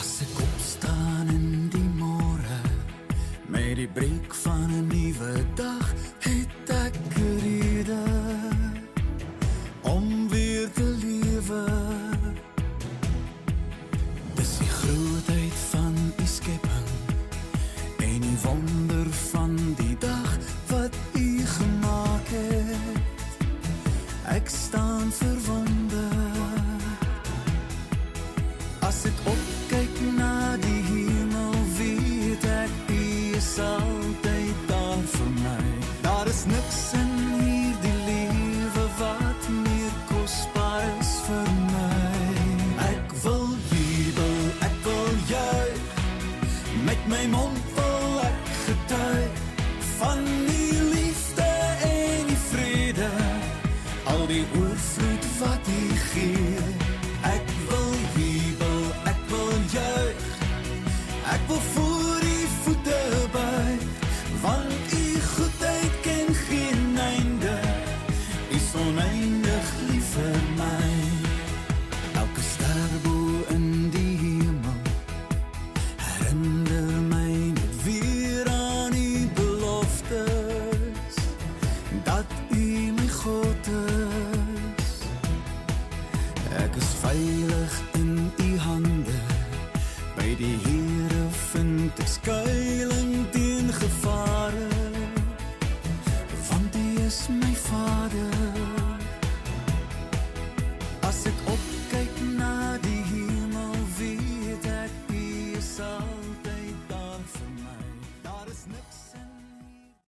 As ek opstaan in die môre, met die breek van 'n nuwe dag, het ek 'n rede om weer te lewe. Dis die grootheid van die skepping en die wonder van die dag wat U gemaak het. Ek staan verwonder. As ek opkyk na die hemel, weet ek U is altyd daar vir my. Daar is niks in hierdie lewe wat meer kosbaar is vir my. Ek wil jubel, ek wil juig, met my mond wil ek getuig van die liefde en die vrede, al die oorvloed wat U gee. Ek wil jubel, ek wil juig, ek wil voor U voete buig, want U goedheid ken geen einde, U is oneindig lief vir my. Elke ster bo in die hemel herinner my net weer aan U beloftes, dat U my God is. Ek is veilig in U hande, by die Here vind ek skuiling teen gevare, want U is my Vader.